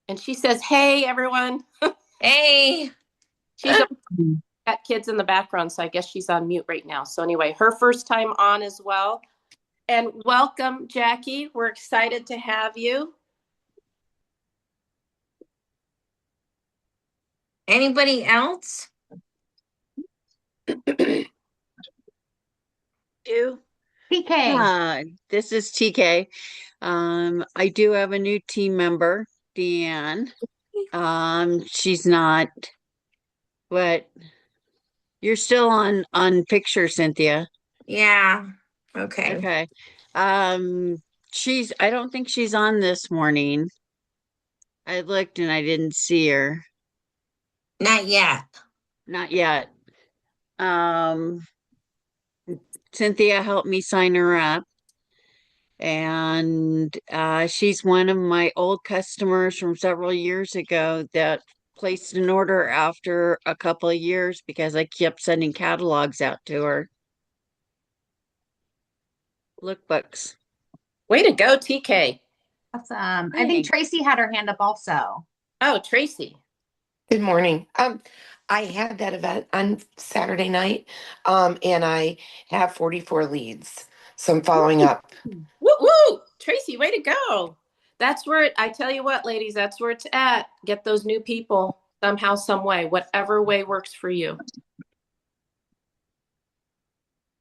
And she says, "Hey, everyone." Hey. She's got kids in the background, so I guess she's on mute right now. So anyway, her first time on as well. And welcome, Jackie. We're excited to have you. Anybody else? You? TK. This is TK. I do have a new team member, Deanne. She's not, but you're still on picture, Cynthia. Yeah. Okay. Okay. Um, I don't think she's on this morning. I looked and I didn't see her. Not yet. Not yet. Um, Cynthia helped me sign her up. And she's one of my old customers from several years ago that placed an order after a couple of years because I kept sending catalogs out to her. Lookbooks. Way to go, TK. Awesome. I think Tracy had her hand up also. Oh, Tracy. Good morning. I had that event on Saturday night, and I have 44 leads. So I'm following up. Woo woo! Tracy, way to go. That's where I tell you what, ladies, that's where it's at. Get those new people somehow, some way, whatever way works for you.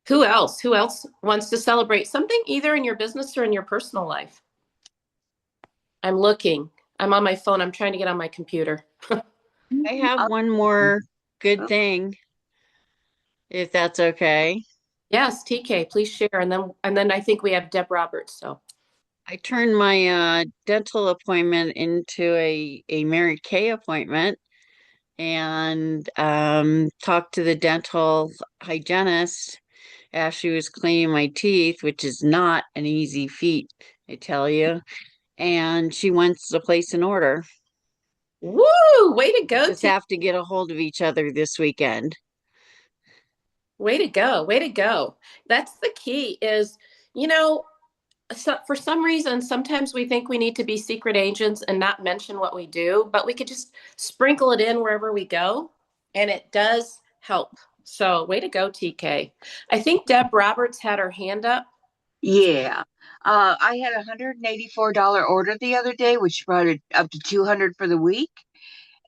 Who else? Who else wants to celebrate something either in your business or in your personal life? I'm looking. I'm on my phone. I'm trying to get on my computer. I have one more good thing, if that's okay. Yes, TK, please share. And then I think we have Deb Roberts. So I turned my dental appointment into a Mary Kay appointment and talked to the dental hygienist as she was cleaning my teeth, which is not an easy feat, I tell you. And she wants to place an order. woo! Way to go. Just have to get a hold of each other this weekend. Way to go. Way to go. That's the key is, you know, so for some reason, sometimes we think we need to be secret agents and not mention what we do, but we could just sprinkle it in wherever we go, and it does help. So, way to go, TK. I think Deb Roberts had her hand up. Yeah. I had a $184 order the other day, which brought it up to 200 for the week.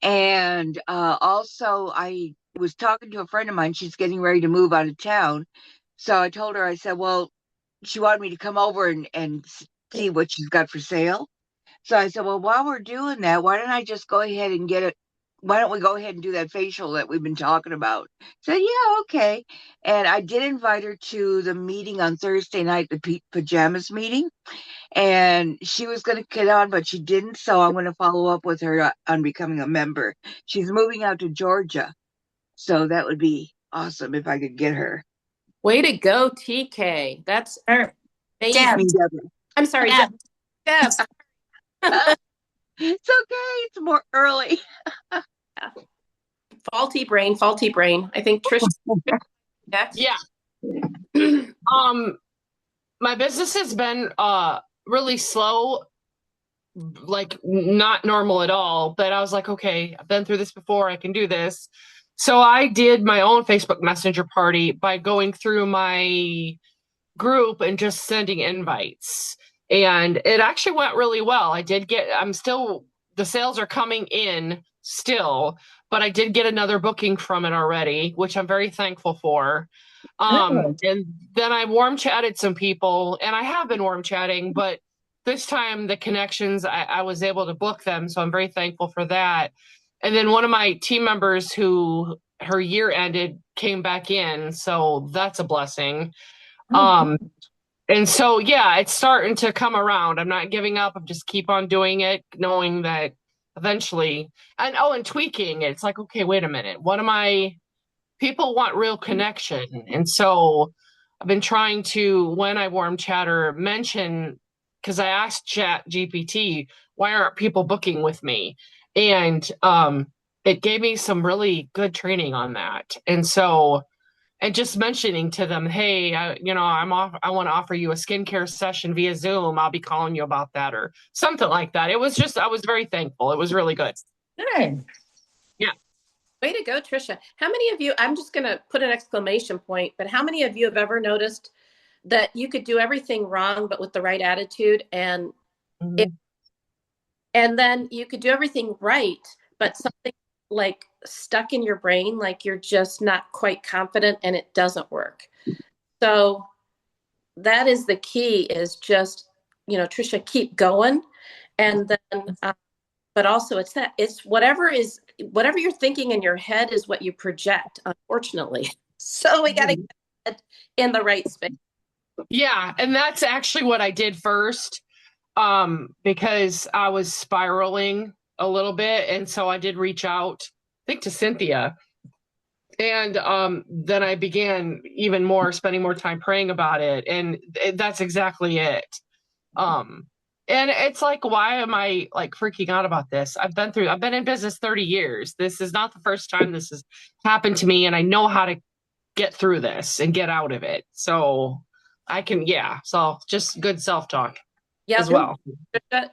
And also, I was talking to a friend of mine. She's getting ready to move out of town. So I told her, I said, well, she wanted me to come over and see what she's got for sale. So I said, well, while we're doing that, why don't I just go ahead and get it? Why don't we go ahead and do that facial that we've been talking about? Said, yeah, okay. And I did invite her to the meeting on Thursday night, the pajamas meeting. And she was going to get on, but she didn't. So I'm going to follow up with her on becoming a member. She's moving out to Georgia. So that would be awesome if I could get her. Way to go, TK. That's Deb. amazing. I'm sorry, Deb. Deb. It's okay. It's more early. Faulty brain, faulty brain. I think Trish next. Yeah. My business has been really slow, like not normal at all. But I was like, okay, I've been through this before. I can do this. So I did my own Facebook Messenger party by going through my group and just sending invites. And it actually went really well. The sales are coming in still, but I did get another booking from it already, which I'm very thankful for. And then I warm chatted some people, and I have been warm chatting, but this time the connections, I was able to book them. So I'm very thankful for that. And then one of my team members who her year ended came back in. So that's a blessing. And so, yeah, it's starting to come around. I'm not giving up. I'm just keep on doing it, knowing that eventually, and tweaking it. It's like, okay, wait a minute. People want real connection. And so I've been trying to, when I warm chatter, mention, because I asked Chat GPT, why aren't people booking with me? And it gave me some really good training on that. And so and just mentioning to them, hey, I want to offer you a skincare session via Zoom. I'll be calling you about that or something like that. It was just, I was very thankful. It was really good. Good. Yeah. Way to go, Trisha. How many of you, I'm just going to put an exclamation point, but how many of you have ever noticed that you could do everything wrong, but with the right attitude, and Mhm. and then you could do everything right, but something like stuck in your brain, like you're just not quite confident and it doesn't work. So that is the key, is just, Trisha, keep going. And then, but also it's whatever you're thinking in your head is what you project, unfortunately. So we got to get in the right space. Yeah, and that's actually what I did first, because I was spiraling a little bit, and so I did reach out, I think, to Cynthia, and then I began even more spending more time praying about it, and that's exactly it. Um, and it's like, why am I like freaking out about this? I've been in business 30 years. This is not the first time this has happened to me, and I know how to get through this and get out of it. So I can, yeah. So just good self-talk as Yep. well.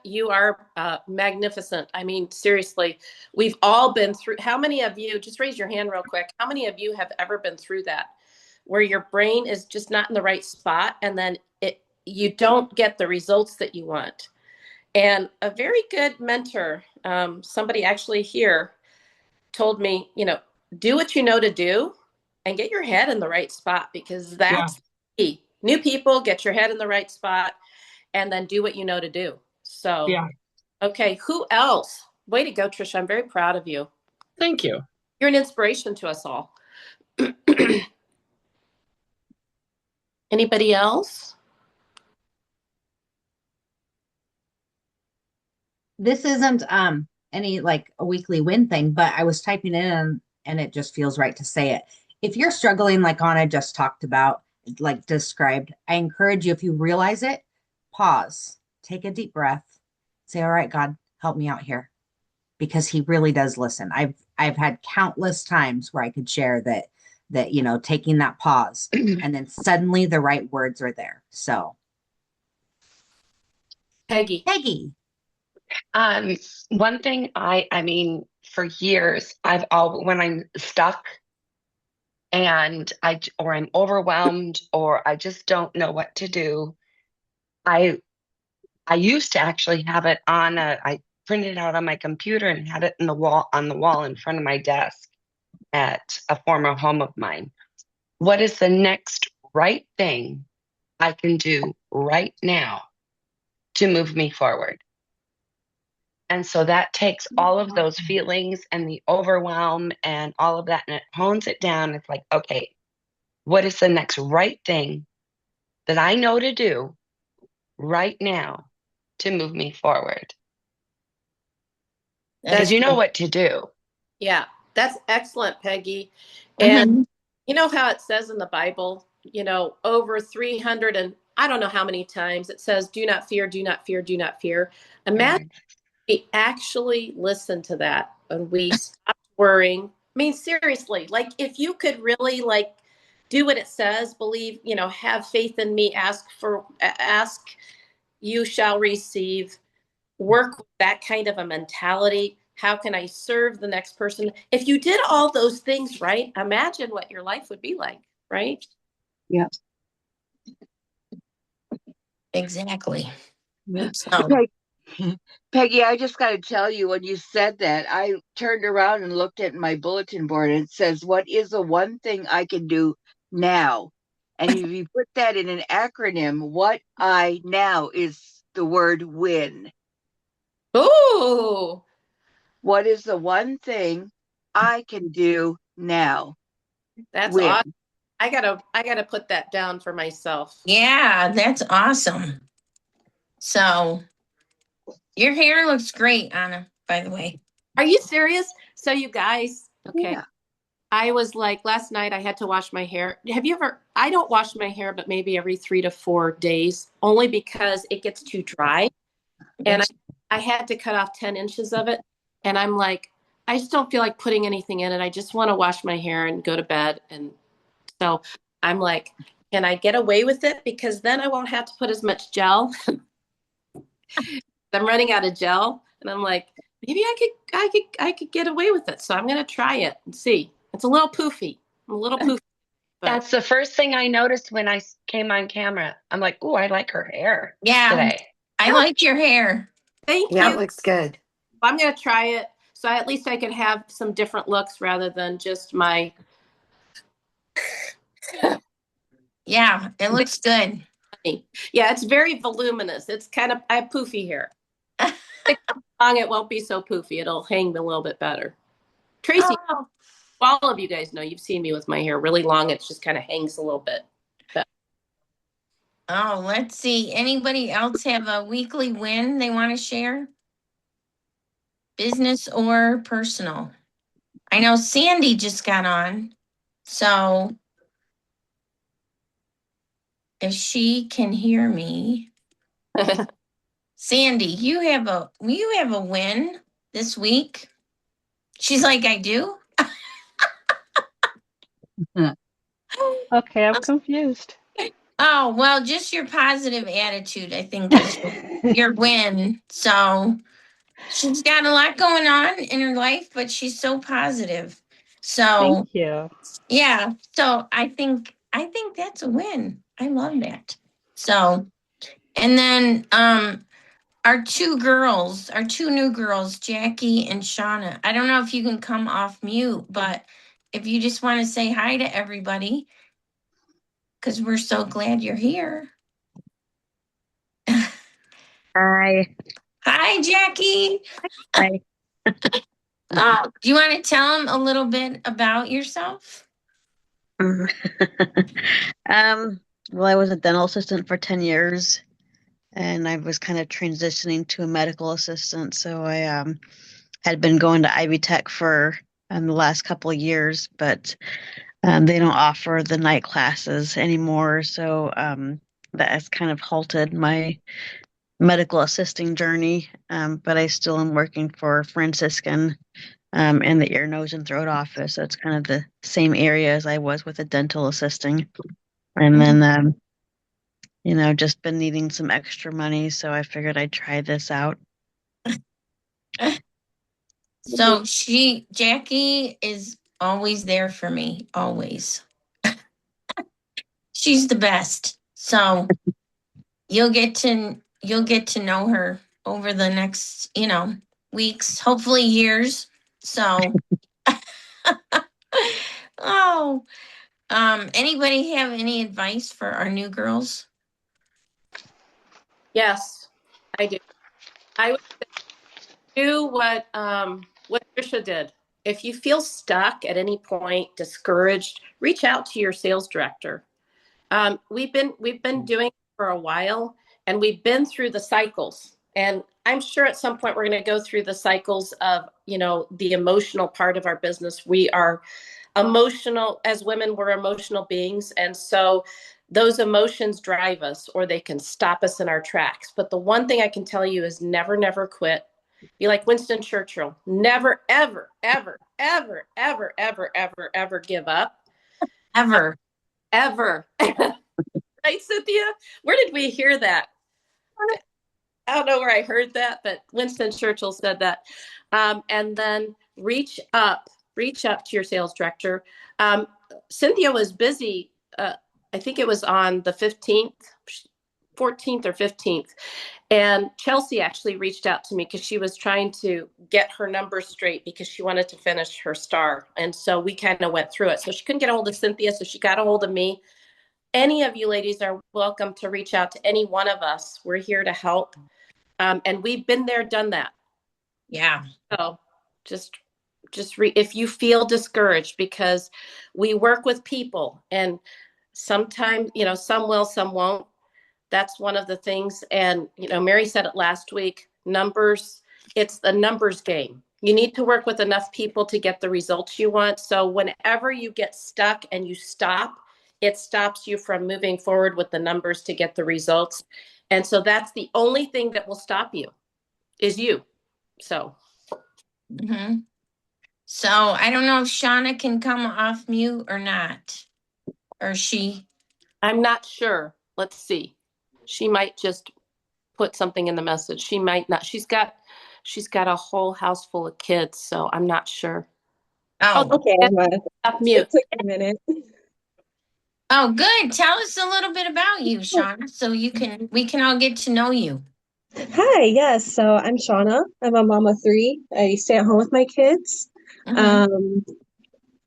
You are magnificent. I mean, seriously, we've all been through. How many of you, just raise your hand real quick, how many of you have ever been through that, where your brain is just not in the right spot, and then you don't get the results that you want? And a very good mentor, somebody actually here, told me, do what you know to do and get your head in the right spot, because Yeah. that's key. New people, get your head in the right spot, and then do what you know to do. So, Yeah. okay, who else? Way to go, Trisha. I'm very proud of you. Thank you. You're an inspiration to us all. Anybody else? This isn't any like a weekly win thing, but I was typing in and it just feels right to say it. If you're struggling like Anna just talked about, like described, I encourage you, if you realize it, pause, take a deep breath, say, all right, God, help me out here. Because he really does listen. I've had countless times where I could share that taking that pause and then suddenly the right words are there. So Peggy. Peggy. Um, One thing I mean, for years, when I'm stuck and or I'm overwhelmed or I just don't know what to do, I I used to actually have it I printed it out on my computer and had it on the wall in front of my desk at a former home of mine. What is the next right thing I can do right now to move me forward? And so that takes all of those feelings and the overwhelm and all of that, and it hones it down. It's like, okay, what is the next right thing that I know to do right now to move me forward? Because That's you know good. what to do. Yeah, that's excellent, Peggy. And Mhm. you know how it says in the Bible, over 300, and I don't know how many times it says, do not fear, do not fear, do not fear. Imagine we actually listen to that and we stop worrying. I mean, seriously, like if you could really like do what it says, believe, have faith in me, ask, you shall receive, work with that kind of a mentality. How can I serve the next person? If you did all those things right, imagine what your life would be like, right? Yeah. Exactly. Yeah. So, Peggy, I just got to tell you, when you said that, I turned around and looked at my bulletin board and it says, what is the one thing I can do now? And if you put that in an acronym, what I now is the word win. Ooh, What is the one thing I can do now? that's Win. awesome. I gotta put that down for myself. yeah, that's awesome. So, your hair looks great, Anna, by the way. Are you serious? So you guys, okay. Yeah. I was like, last night I had to wash my hair. Have you ever, I don't wash my hair, but maybe every 3 to 4 days, only because it gets too dry. And I had to cut off 10 inches of it. And I'm like, I just don't feel like putting anything in it. I just want to wash my hair and go to bed. And So I'm like, can I get away with it? Because then I won't have to put as much gel. I'm running out of gel, and I'm like, maybe I could get away with it. So I'm gonna try it and see. It's a little poofy, but That's the first thing I noticed when I came on camera. I'm like, "Ooh, I like her hair Yeah, today." I yeah, like your hair. thank Yeah, it you. looks good. I'm gonna try it. So at least I can have some different looks rather than just my. Yeah, it looks good. Yeah, it's very voluminous. It's kind of I have poofy hair. Long, it won't be so poofy. It'll hang a little bit better. Tracy, Oh, all of you guys know you've seen me with my hair really long. It just kind of hangs a little bit. But oh, let's see. Anybody else have a weekly win they want to share? Business or personal? I know Sandy just got on, so if she can hear me, Sandy, you have a win this week. She's like, I do. Okay, I'm confused. Oh, well, just your positive attitude, I think, is your win. So she's got a lot going on in her life, but she's so positive. So Thank you. yeah, so I think that's a win. I love that. So and then our two new girls, Jackie and Shauna. I don't know if you can come off mute, but if you just want to say hi to everybody, because we're so glad you're here. Hi. Hi, Jackie. Hi. Do you want to tell them a little bit about yourself? Mm. um, well, I was a dental assistant for 10 years and I was kind of transitioning to a medical assistant. So I had been going to Ivy Tech for the last couple of years, but they don't offer the night classes anymore. So that has kind of halted my medical assisting journey. But I still am working for Franciscan in the ear, nose, and throat office. So it's kind of the same area as I was with a dental assisting. And then, just been needing some extra money. So I figured I'd try this out. So Jackie is always there for me, always. She's the best. So you'll get to know her over the next, weeks, hopefully years. So oh, anybody have any advice for our new girls? yes, I do. I would do what Trisha did. If you feel stuck at any point, discouraged, reach out to your sales director. We've been doing it for a while, and we've been through the cycles. And I'm sure at some point we're going to go through the cycles of the emotional part of our business. We are emotional as women. We're emotional beings, and so those emotions drive us, or they can stop us in our tracks. But the one thing I can tell you is never, never quit. Be like Winston Churchill. Never, ever, ever, ever, ever, ever, ever, ever give up. Ever. Ever. Right, Cynthia? Where did we hear that? I don't know where I heard that, but Winston Churchill said that. And then reach up to your sales director. Cynthia was busy. I think it was on the 15th, 14th or 15th. And Chelsea actually reached out to me because she was trying to get her numbers straight because she wanted to finish her star. And so we kind of went through it. So she couldn't get a hold of Cynthia, so she got a hold of me. Any of you ladies are welcome to reach out to any one of us. We're here to help. And we've been there, done that. Yeah. So just if you feel discouraged, because we work with people, and sometimes, some will, some won't. That's one of the things. And, Mary said it last week, numbers, it's the numbers game. You need to work with enough people to get the results you want. So whenever you get stuck and you stop, it stops you from moving forward with the numbers to get the results. And so that's the only thing that will stop you is you. So. Mm-hmm. So I don't know if Shauna can come off mute or not. or she? I'm not sure. Let's see. She might just put something in the message. She might not. She's got a whole house full of kids, so I'm not sure. Oh, Oh, Okay, off it mute. took a minute. oh, good. Tell us a little bit about you, Shauna, so we can all get to know you. Hi, yes. So I'm Shauna. I'm a mom of three. I stay at home with my kids. Mhm. Um,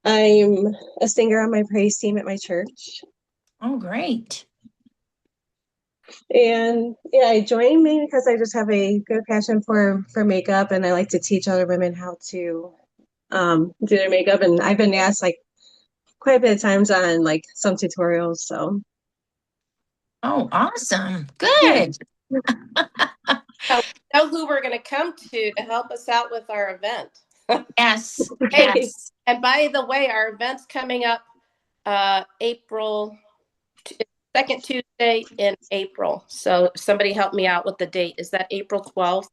I'm a singer on my praise team at my church. Oh, great. And yeah, I joined mainly because I just have a good passion for makeup, and I like to teach other women how to do their makeup. And I've been asked like quite a bit of times on like some tutorials. So Oh, awesome. yeah. Good. So we know who we're going to come to help us out with our event. Yes. Hey, Yes. and by the way, our event's coming up April second Tuesday in April. So somebody help me out with the date. Is that April 12th?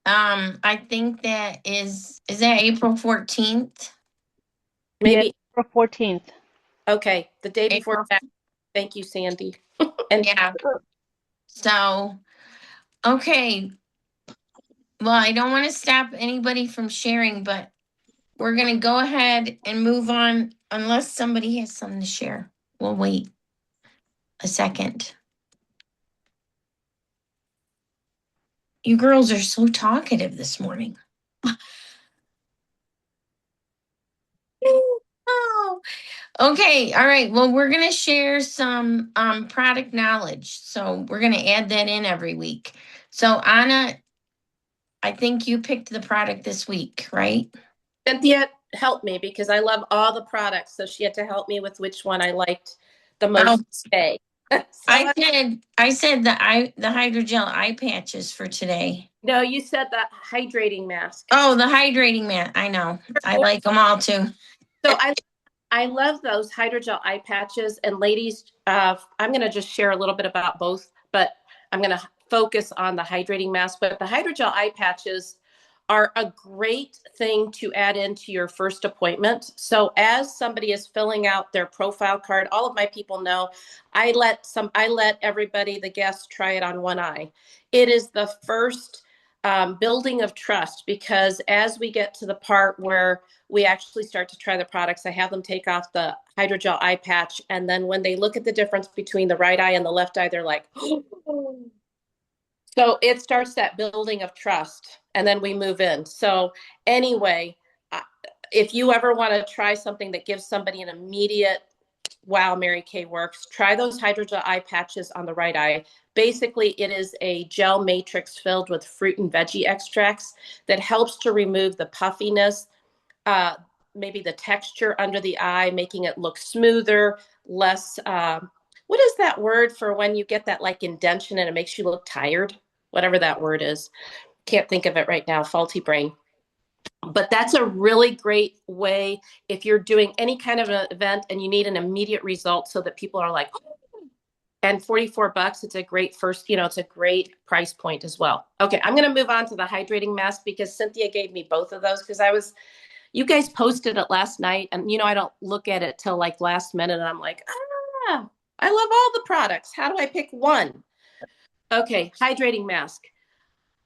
I think is that April 14th? Yeah, Maybe. April 14th. Okay, the day before April. that. Thank you, Sandy. And Yeah. So, okay. Well, I don't want to stop anybody from sharing, but we're going to go ahead and move on unless somebody has something to share. We'll wait a second. You girls are so talkative this morning. Oh, okay. All right. Well, we're going to share some product knowledge. So we're going to add that in every week. So Anna, I think you picked the product this week, right? Cynthia helped me because I love all the products. So she had to help me with which one I liked the Oh, most today. I said the hydrogel eye patches for today. No, you said that hydrating mask. Oh, the hydrating mat. I know. I like them all too. So I love those hydrogel eye patches. And ladies, I'm going to just share a little bit about both, but I'm going to focus on the hydrating mask. But the hydrogel eye patches are a great thing to add into your first appointment. So as somebody is filling out their profile card, all of my people know I let everybody, the guests, try it on one eye. It is the first building of trust, because as we get to the part where we actually start to try the products, I have them take off the hydrogel eye patch. And then when they look at the difference between the right eye and the left eye, they're like, oh. So it starts that building of trust, and then we move in. So anyway, if you ever want to try something that gives somebody an immediate, wow, Mary Kay works, try those hydrogel eye patches on the right eye. Basically, it is a gel matrix filled with fruit and veggie extracts that helps to remove the puffiness, uh, maybe the texture under the eye, making it look smoother, less. What is that word for when you get that like indention and it makes you look tired? Whatever that word is. Can't think of it right now. Faulty brain. But that's a really great way if you're doing any kind of an event and you need an immediate result so that people are like, oh. And $44, it's a great first, it's a great price point as well. Okay, I'm going to move on to the hydrating mask because Cynthia gave me both of those because you guys posted it last night, and I don't look at it till like last minute, and I'm like, I love all the products. How do I pick one? Okay, hydrating mask.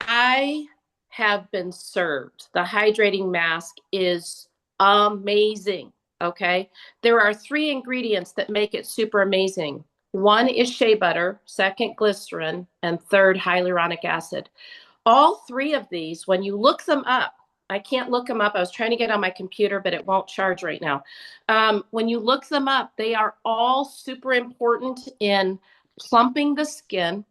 I have been served. The hydrating mask is amazing. Okay, there are three ingredients that make it super amazing. One is shea butter, second glycerin, and third hyaluronic acid. All three of these, when you look them up, I can't look them up. I was trying to get on my computer, but it won't charge right now. When you look them up, they are all super important in plumping the skin,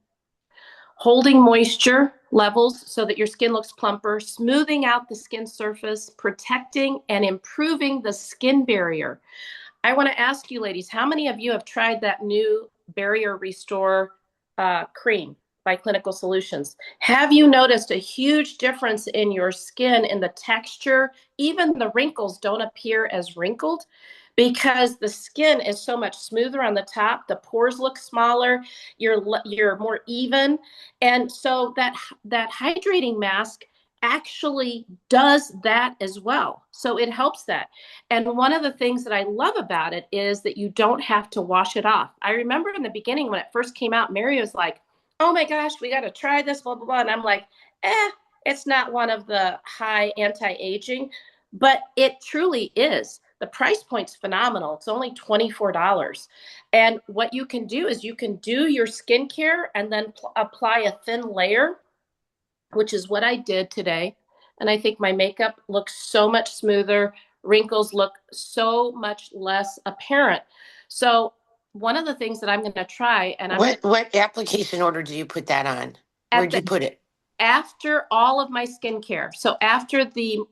holding moisture levels so that your skin looks plumper, smoothing out the skin surface, protecting and improving the skin barrier. I want to ask you, ladies, how many of you have tried that new Barrier Restore cream by Clinical Solutions? Have you noticed a huge difference in your skin, in the texture? Even the wrinkles don't appear as wrinkled because the skin is so much smoother on the top. The pores look smaller. You're more even, and so that hydrating mask actually does that as well. So it helps that. And one of the things that I love about it is that you don't have to wash it off. I remember in the beginning when it first came out, Mary was like, oh my gosh, we got to try this, blah, blah, blah. And I'm like, it's not one of the high anti-aging, but it truly is. The price point's phenomenal. It's only $24. And what you can do is you can do your skincare and then apply a thin layer, which is what I did today. And I think my makeup looks so much smoother. Wrinkles look so much less apparent. So one of the things that I'm going to try, and What application order do you put that on? Where'd you put it? After all of my skincare. So after the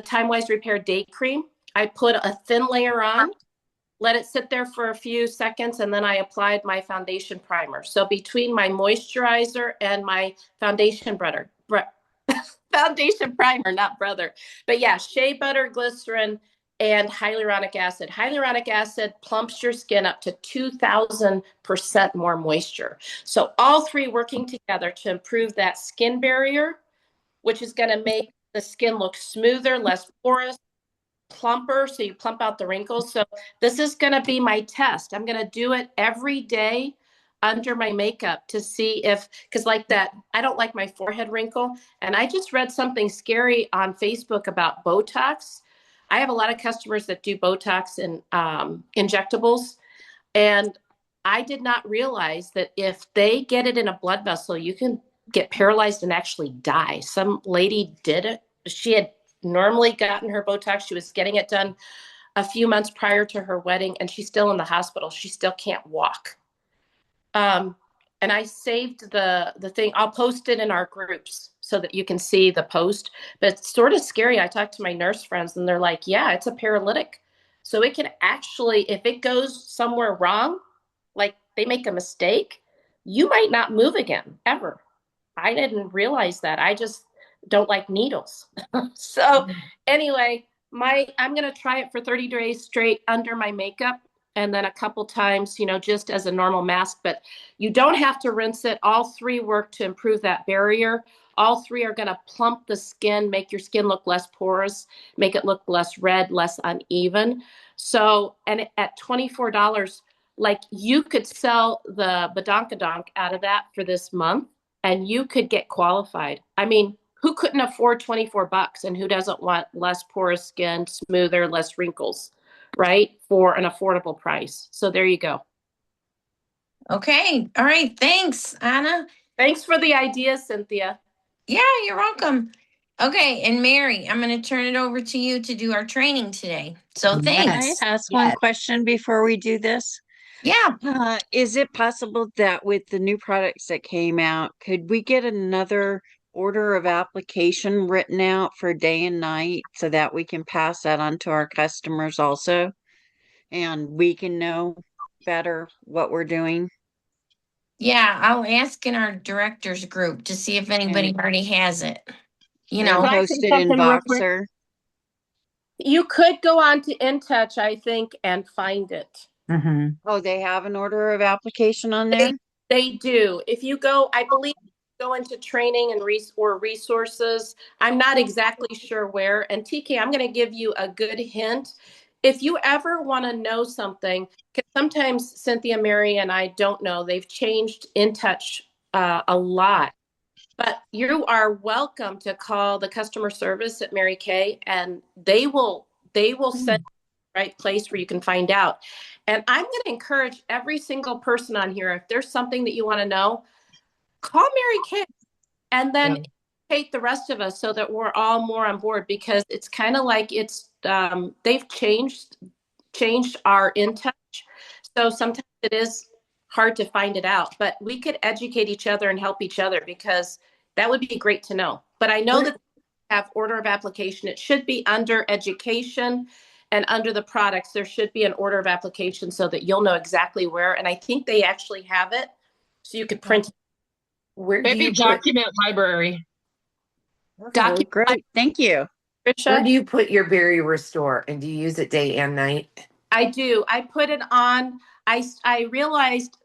Time Wise Repair Day Cream, I put a thin layer on, let it sit there for a few seconds, and then I applied my foundation primer. So between my moisturizer and my foundation foundation primer, not brother, but yeah, shea butter, glycerin, and hyaluronic acid. Hyaluronic acid plumps your skin up to 2,000% more moisture. So all three working together to improve that skin barrier, which is going to make the skin look smoother, less porous, plumper, so you plump out the wrinkles. So this is going to be my test. I'm going to do it every day under my makeup to see if, because like that, I don't like my forehead wrinkle. And I just read something scary on Facebook about Botox. I have a lot of customers that do Botox and injectables. And I did not realize that if they get it in a blood vessel, you can get paralyzed and actually die. Some lady did it. She had normally gotten her Botox. She was getting it done a few months prior to her wedding, and she's still in the hospital. She still can't walk. And I saved the thing. I'll post it in our groups so that you can see the post. But it's sort of scary. I talked to my nurse friends, and they're like, yeah, it's a paralytic. So it can actually, if it goes somewhere wrong, like they make a mistake, you might not move again, ever. I didn't realize that. I just don't like needles. So anyway, I'm going to try it for 30 days straight under my makeup, and then a couple times, just as a normal mask, but you don't have to rinse it. All three work to improve that barrier. All three are going to plump the skin, make your skin look less porous, make it look less red, less uneven. So, and at $24, like you could sell the badonkadonk out of that for this month, and you could get qualified. I mean, who couldn't afford $24, and who doesn't want less porous skin, smoother, less wrinkles, right? For an affordable price. So there you go. Okay. All right. Thanks, Anna. Thanks for the idea, Cynthia. Yeah, you're welcome. Okay. And Mary, I'm going to turn it over to you to do our training today. So thanks. Can I ask one question before we do this? Yeah. Is it possible that with the new products that came out, could we get another order of application written out for day and night so that we can pass that on to our customers also? And we can know better what we're doing? Yeah, I'll ask in our directors group to see if anybody already has it. And post it in Voxer. You could go on to InTouch, I think, and find it. Mm-hmm. Oh, they have an order of application on there? They do. If you go, I believe, go into training and resources. I'm not exactly sure where. And TK, I'm going to give you a good hint. If you ever want to know something, because sometimes Cynthia, Mary, and I don't know, they've changed InTouch a lot. But you are welcome to call the customer service at Mary Kay, and they will send you to the right place where you can find out. And I'm going to encourage every single person on here, if there's something that you want to know, call Mary Kay, and then educate the rest of us so that we're all more on board, because it's kind of like they've changed our InTouch. So sometimes it is hard to find it out, but we could educate each other and help each other, because that would be great to know. But I know that they have order of application. It should be under education, and under the products, there should be an order of application so that you'll know exactly where. And I think they actually have it, so you could print it. Where maybe document library. Okay, great. Thank you. Trisha? Where do you put your barrier restore, and do you use it day and night? I do. I put it on. I realized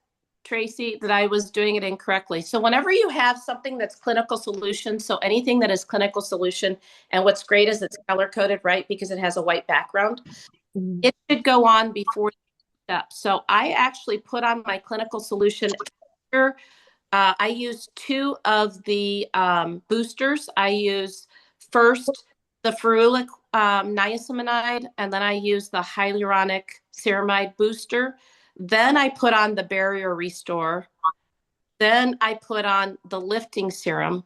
Tracy, that I was doing it incorrectly. So whenever you have something that's clinical solution, so anything that is clinical solution, and what's great is it's color coded, right? Because it has a white background. It should go on before the step. So I actually put on my clinical solution after. I use two of the boosters. I use first the ferulic niacinamide, and then I use the hyaluronic ceramide booster. Then I put on the barrier restore. Then I put on the lifting serum.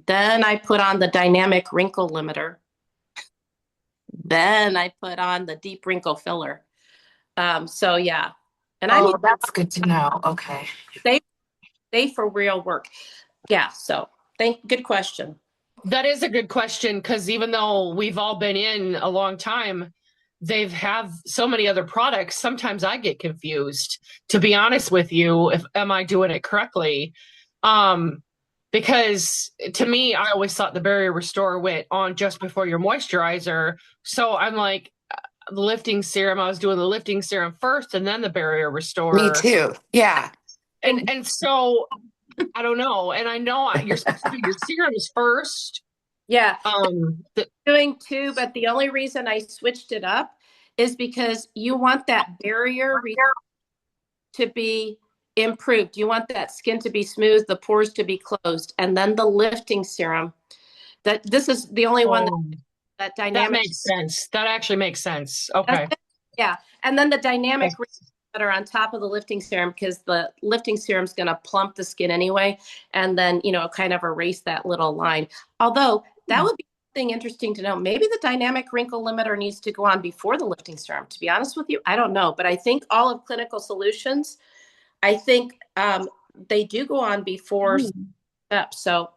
Then I put on the dynamic wrinkle limiter. Then I put on the deep wrinkle filler. So yeah, and I mean Oh, that's good to know. Okay. they they for real work. Yeah. So good question. That is a good question because even though we've all been in a long time, they've have so many other products. Sometimes I get confused, to be honest with you, if am I doing it correctly? Um, because to me, I always thought the Barrier Restore went on just before your moisturizer. So I'm like, the lifting serum, I was doing the lifting serum first and then the Barrier Me Restore. too. Yeah. And so I don't know. And I know you're supposed to do your serums first. Yeah, The, doing two, but the only reason I switched it up is because you want that barrier to be improved. You want that skin to be smooth, the pores to be closed, and then the lifting serum. That this is the only one that that dynamic. makes sense. That actually makes sense. Okay. Yeah, and then the dynamic Okay. that are on top of the lifting serum, because the lifting serum is going to plump the skin anyway, and then kind of erase that little line. Although that would be something interesting to know. Maybe the dynamic wrinkle limiter needs to go on before the lifting serum. To be honest with you, I don't know, but I think all of Clinical Solutions, I think they do go on before steps. So,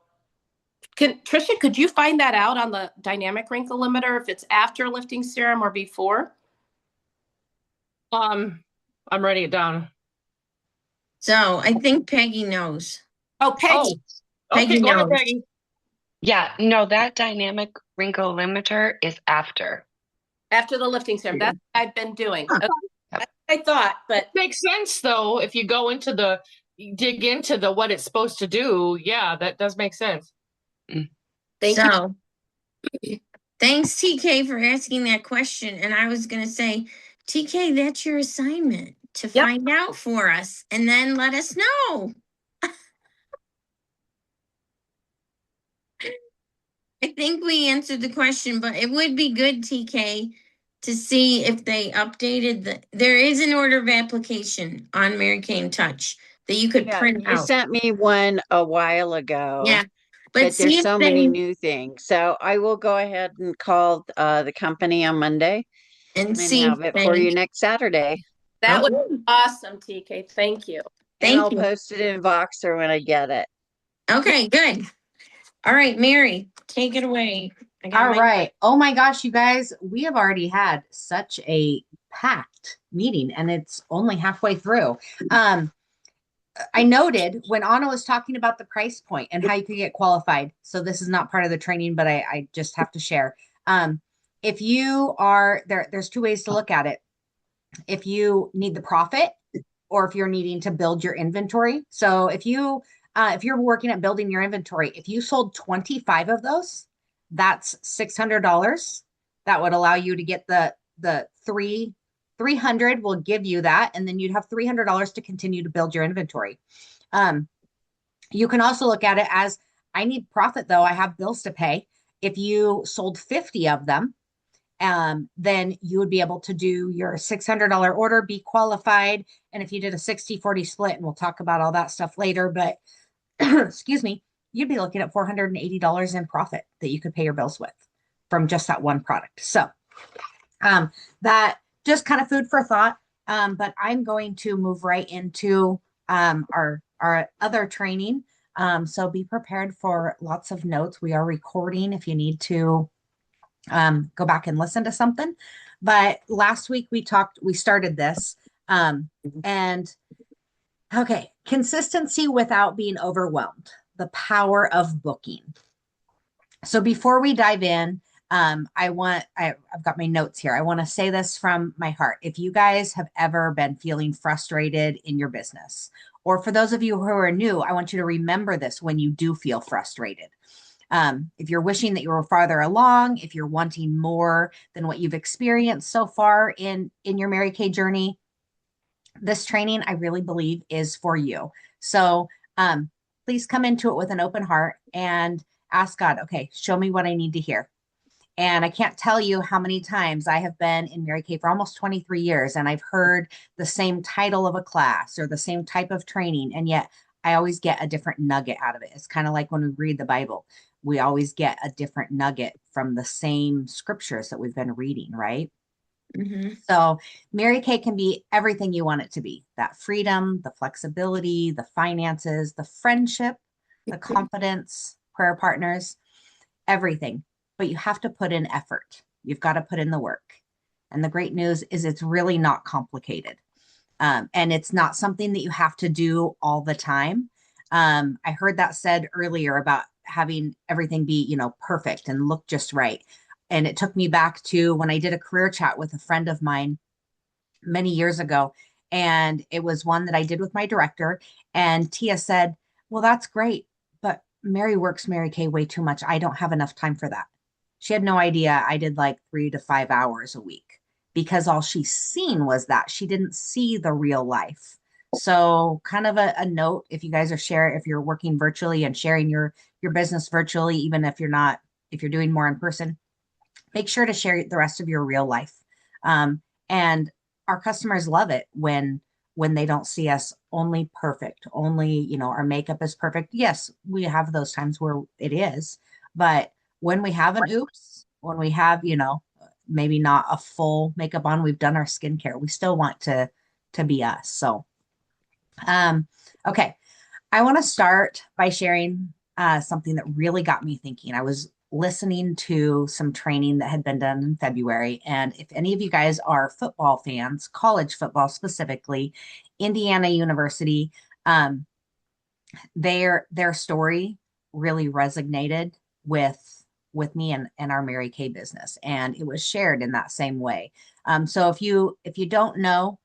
Trisha, could you find that out on the dynamic wrinkle limiter if it's after lifting serum or before? I'm writing it down. So I think Peggy knows. Oh, Peggy. Oh, okay, Peggy go ahead, knows. Peggy. Yeah, no, that dynamic wrinkle limiter is after. After the lifting serum. That's what I've been doing. Huh. That's what I thought, but Makes sense though. If you go into dig into the what it's supposed to do, yeah, that does make sense. thank So thanks, TK, for asking that question. And I was going to say, TK, that's your assignment to Yep. find out for us and then let us know. I think we answered the question, but it would be good, TK, to see if they updated there is an order of application on Mary Kane Touch that you could Yeah, print you out. sent me one a while ago. Yeah. But see there's if so many new things. So I will go ahead and call the company on Monday and and see have it for you next Saturday. that would Oh, be awesome, TK. Thank you. And I'll thank you. post it in Voxer when I get it. Okay, good. All right, Mary, take it away. All right. Oh my gosh, you guys, we have already had such a packed meeting and it's only halfway through. I noted when Anna was talking about the price point and how you could get qualified. So this is not part of the training, but I just have to share. If you are there's two ways to look at it. If you need the profit or if you're needing to build your inventory. So if you're working at building your inventory, if you sold 25 of those, that's $600. That would allow you to get the 300 will give you that, and then you'd have $300 to continue to build your inventory. You can also look at it as, I need profit though, I have bills to pay. If you sold 50 of them, then you would be able to do your $600 order, be qualified. And if you did a 60-40 split, and we'll talk about all that stuff later, but excuse me, you'd be looking at $480 in profit that you could pay your bills with from just that one product. So that just kind of food for thought. But I'm going to move right into our other training. So be prepared for lots of notes. We are recording if you need to go back and listen to something. But last week we started this and okay, consistency without being overwhelmed, the power of booking. So before we dive in, I've got my notes here. I want to say this from my heart. If you guys have ever been feeling frustrated in your business, Or for those of you who are new, I want you to remember this when you do feel frustrated. If you're wishing that you were farther along, if you're wanting more than what you've experienced so far in your Mary Kay journey, this training I really believe is for you. So please come into it with an open heart and ask God, okay, show me what I need to hear. And I can't tell you how many times I have been in Mary Kay for almost 23 years and I've heard the same title of a class or the same type of training. And yet I always get a different nugget out of it. It's kind of like when we read the Bible, we always get a different nugget from the same scriptures that we've been reading, right? Mm-hmm. So Mary Kay can be everything you want it to be. That freedom, the flexibility, the finances, the friendship, the confidence, prayer partners, everything. But you have to put in effort. You've got to put in the work. And the great news is it's really not complicated. And it's not something that you have to do all the time. I heard that said earlier about having everything be, perfect and look just right. And it took me back to when I did a career chat with a friend of mine many years ago. And it was one that I did with my director. And Tia said, well, that's great, but Mary works Mary Kay way too much. I don't have enough time for that. She had no idea I did like 3 to 5 hours a week because all she's seen was that. She didn't see the real life. So kind of a note, if you guys are sharing, if you're working virtually and sharing your business virtually, even if if you're doing more in person, make sure to share the rest of your real life. And our customers love it when they don't see us only perfect, only, our makeup is perfect. Yes, we have those times where it is, but when we have an oops, when we have, maybe not a full makeup on, we've done our skincare, we still want to be us. So okay, I want to start by sharing something that really got me thinking. I was listening to some training that had been done in February. And if any of you guys are football fans, college football specifically, Indiana University, their story really resonated with me and our Mary Kay business. And it was shared in that same way. So if you don't know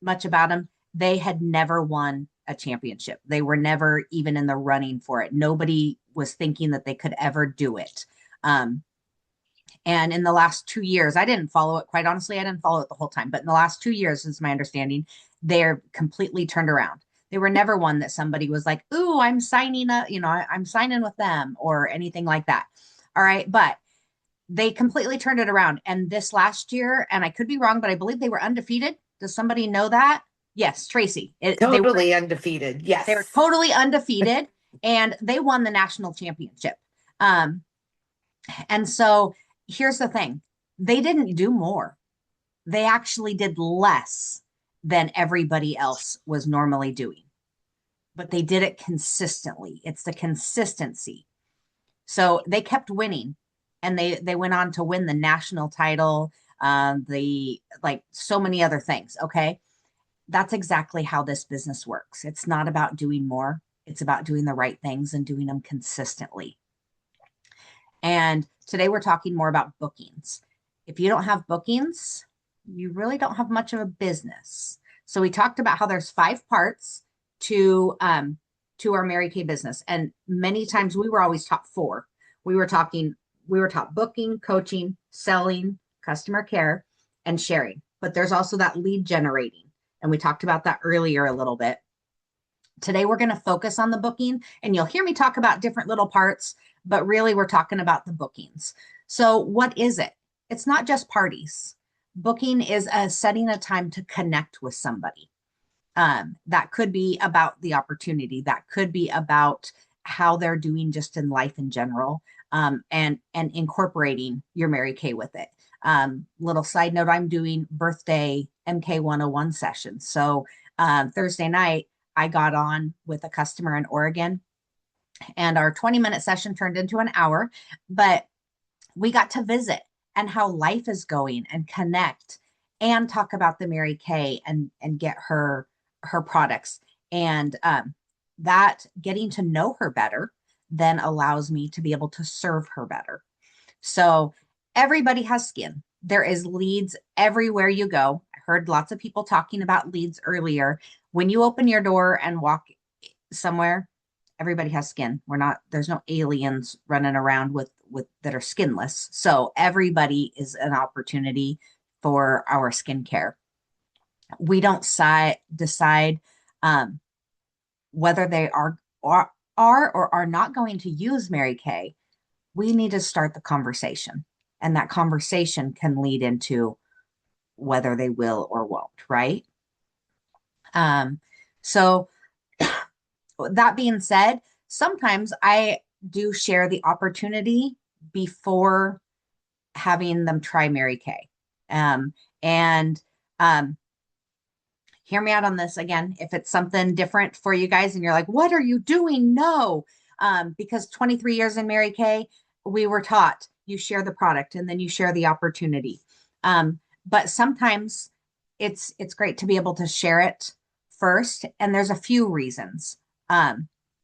much about them, they had never won a championship. They were never even in the running for it. Nobody was thinking that they could ever do it. And in the last 2 years, I didn't follow it, quite honestly, I didn't follow it the whole time. But in the last 2 years, is my understanding, they're completely turned around. They were never one that somebody was like, ooh, I'm signing up, I'm signing with them or anything like that. All right. But they completely turned it around. And this last year, and I could be wrong, but I believe they were undefeated. Does somebody know that? Yes, Tracy. Totally undefeated. They were Yes. totally undefeated and they won the national championship. And so here's the thing. They didn't do more. They actually did less than everybody else was normally doing, but they did it consistently. It's the consistency. So they kept winning and they went on to win the national title, the like so many other things. Okay. That's exactly how this business works. It's not about doing more. It's about doing the right things and doing them consistently. And today we're talking more about bookings. If you don't have bookings, you really don't have much of a business. So we talked about how there's 5 parts to our Mary Kay business, and many times we were always taught 4. We were taught booking, coaching, selling, customer care, and sharing. But there's also that lead generating, and we talked about that earlier a little bit. Today, we're going to focus on the booking, and you'll hear me talk about different little parts, but really we're talking about the bookings. So what is it? It's not just parties. Booking is setting a time to connect with somebody. That could be about the opportunity. That could be about how they're doing just in life in general, and incorporating your Mary Kay with it. Little side note, I'm doing birthday MK 101 sessions. So Thursday night, I got on with a customer in Oregon and our 20-minute session turned into an hour, but we got to visit and how life is going and connect and talk about the Mary Kay and get her products. And that getting to know her better then allows me to be able to serve her better. So everybody has skin. There is leads everywhere you go. I heard lots of people talking about leads earlier. When you open your door and walk somewhere, everybody has skin. There's no aliens running around with that are skinless. So everybody is an opportunity for our skincare. We don't decide whether they or are not going to use Mary Kay. We need to start the conversation, and that conversation can lead into whether they will or won't, right? So that being said, sometimes I do share the opportunity before having them try Mary Kay. And hear me out on this again. If it's something different for you guys and you're like, what are you doing? No. Because 23 years in Mary Kay, we were taught you share the product and then you share the opportunity. But sometimes it's great to be able to share it first. And there's a few reasons.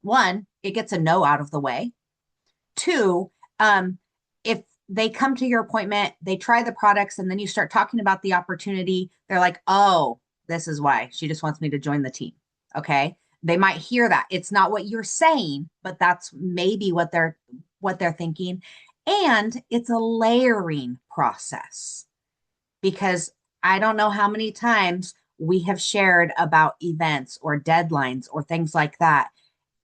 One, it gets a no out of the way. Two, if they come to your appointment, they try the products, and then you start talking about the opportunity, they're like, oh, this is why she just wants me to join the team. Okay. They might hear that. It's not what you're saying, but that's maybe what they're thinking. And it's a layering process, because I don't know how many times we have shared about events or deadlines or things like that.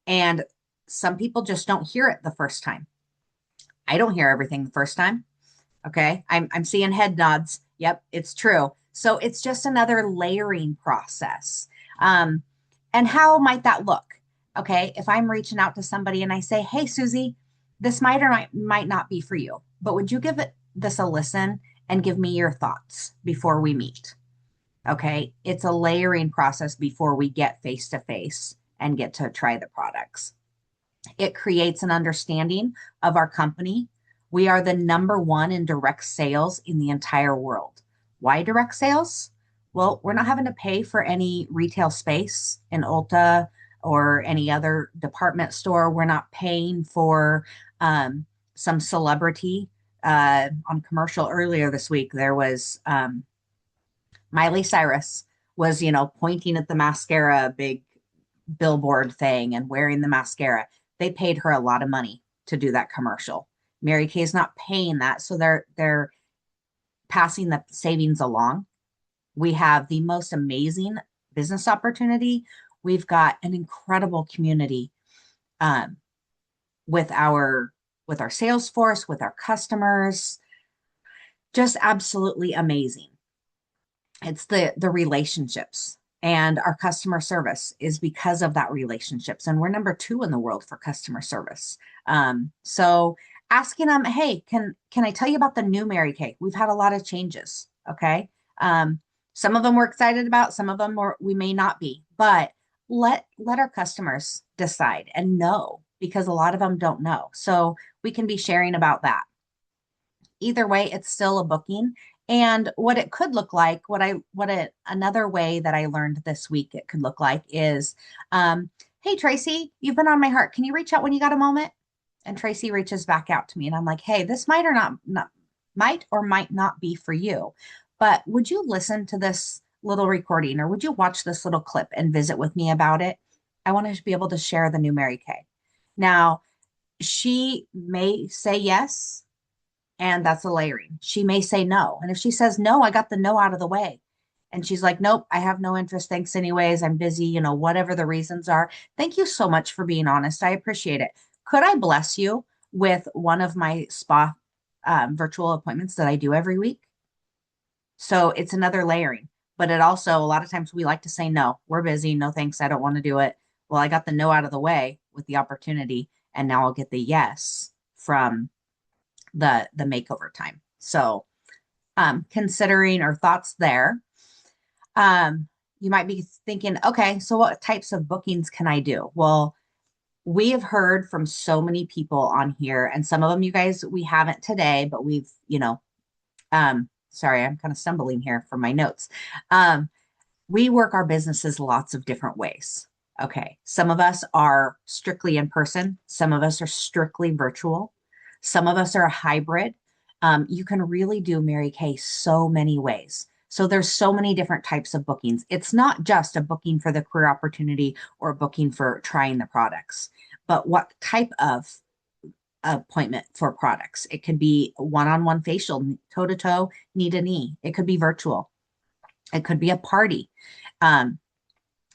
And some people just don't hear it the first time. I don't hear everything the first time. Okay. I'm seeing head nods. Yep, it's true. So it's just another layering process. And how might that look? Okay. If I'm reaching out to somebody and I say, hey, Susie, this might or might not be for you, but would you give this a listen and give me your thoughts before we meet? Okay. It's a layering process before we get face to face and get to try the products. It creates an understanding of our company. We are the number one in direct sales in the entire world. Why direct sales? Well, we're not having to pay for any retail space in Ulta or any other department store. We're not paying for some celebrity. On commercial earlier this week, there was Miley Cyrus was, pointing at the mascara big billboard thing and wearing the mascara. They paid her a lot of money to do that commercial. Mary Kay is not paying that, so they're passing the savings along. We have the most amazing business opportunity. We've got an incredible community with our sales force, with our customers. Just absolutely amazing. It's the relationships, and our customer service is because of that relationships, and we're number 2 in the world for customer service. So asking them, hey, can I tell you about the new Mary Kay? We've had a lot of changes. Okay. Some of them we're excited about, some of them we may not be, but let our customers decide and know, because a lot of them don't know. So we can be sharing about that. Either way, it's still a booking. And what it could look like, another way that I learned this week it could look like is, hey, Tracy, you've been on my heart. Can you reach out when you got a moment? And Tracy reaches back out to me, and I'm like, hey, this might or might not be for you, but would you listen to this little recording, or would you watch this little clip and visit with me about it? I want to be able to share the new Mary Kay. Now, she may say yes, and that's a layering. She may say no. And if she says no, I got the no out of the way. And she's like, nope, I have no interest. Thanks anyways. I'm busy, whatever the reasons are. Thank you so much for being honest. I appreciate it. Could I bless you with one of my spa virtual appointments that I do every week? So it's another layering. But it also, a lot of times we like to say, no, we're busy. No, thanks. I don't want to do it. Well, I got the no out of the way with the opportunity. And now I'll get the yes from the makeover time. So considering our thoughts there, you might be thinking, okay, so what types of bookings can I do? Well, we have heard from so many people on here, and some of them you guys we haven't today, but we've sorry, I'm kind of stumbling here from my notes. We work our businesses lots of different ways. Okay, some of us are strictly in person, some of us are strictly virtual, some of us are a hybrid. You can really do Mary Kay so many ways. So there's so many different types of bookings. It's not just a booking for the career opportunity or a booking for trying the products, but what type of appointment for products. It could be one-on-one facial, toe to toe, knee to knee. It could be virtual. It could be a party. Um,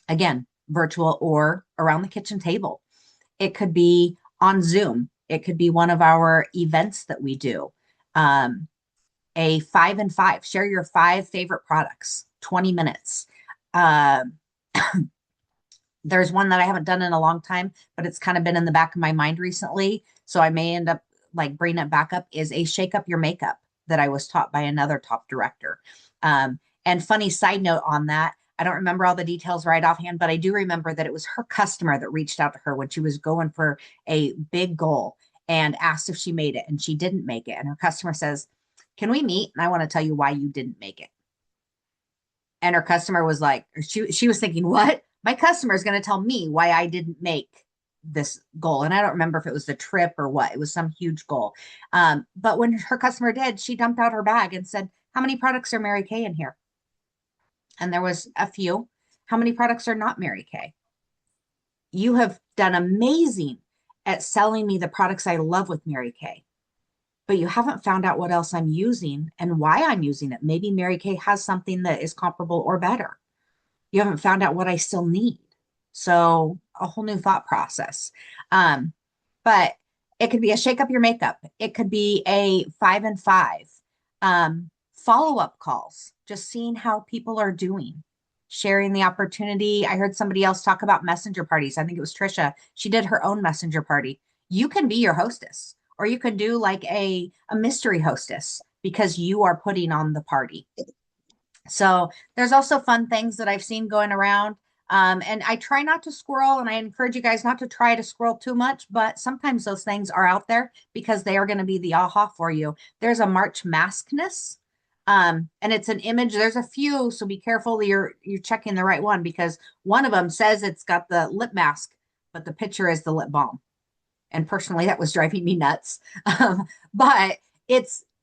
again, virtual or around the kitchen table. It could be on Zoom. It could be one of our events that we do. A 5 and 5. Share your 5 favorite products, 20 minutes. There's one that I haven't done in a long time, but it's kind of been in the back of my mind recently. So I may end up like bringing it back up is a shake up your makeup that I was taught by another top director. And funny side note on that, I don't remember all the details right offhand, but I do remember that it was her customer that reached out to her when she was going for a big goal and asked if she made it, and she didn't make it. And her customer says, "Can we meet? And I want to tell you why you didn't make it." And her customer was like, she was thinking, what? My customer is going to tell me why I didn't make this goal. And I don't remember if it was the trip or what. It was some huge goal. But when her customer did, she dumped out her bag and said, "How many products are Mary Kay in here?" And there was a few. "How many products are not Mary Kay?" "You have done amazing at selling me the products I love with Mary Kay, but you haven't found out what else I'm using and why I'm using it. Maybe Mary Kay has something that is comparable or better. You haven't found out what I still need." So a whole new thought process. But it could be a shake up your makeup. It could be a 5 and 5. Follow-up calls, just seeing how people are doing, sharing the opportunity. I heard somebody else talk about messenger parties. I think it was Trisha. She did her own messenger party. You can be your hostess, or you can do like a mystery hostess because you are putting on the party. So there's also fun things that I've seen going around. And I try not to scroll, and I encourage you guys not to try to scroll too much, but sometimes those things are out there because they are going to be the aha for you. There's a March maskness. And it's an image. There's a few, so be careful you're checking the right one, because one of them says it's got the lip mask, but the picture is the lip balm. And personally, that was driving me nuts. But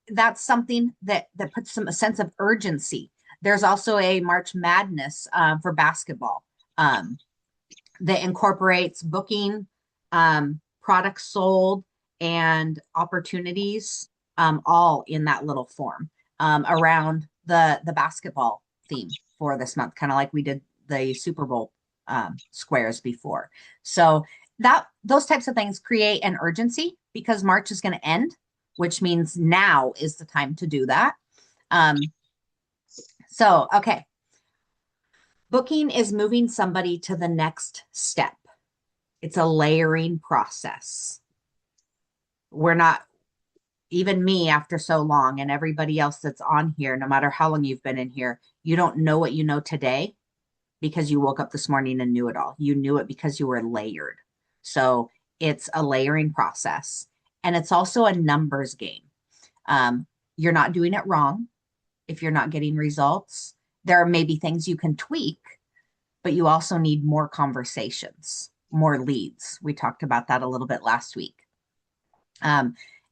that's something that puts a sense of urgency. There's also a March Madness for basketball that incorporates booking, products sold, and opportunities, all in that little form, around the basketball theme for this month, kind of like we did the Super Bowl squares before. So those types of things create an urgency because March is going to end, which means now is the time to do that. Okay. Booking is moving somebody to the next step. It's a layering process. We're not, even me after so long, and everybody else that's on here, no matter how long you've been in here, you don't know what you know today because you woke up this morning and knew it all. You knew it because you were layered. So it's a layering process. And it's also a numbers game. You're not doing it wrong if you're not getting results. There are maybe things you can tweak, but you also need more conversations, more leads. We talked about that a little bit last week.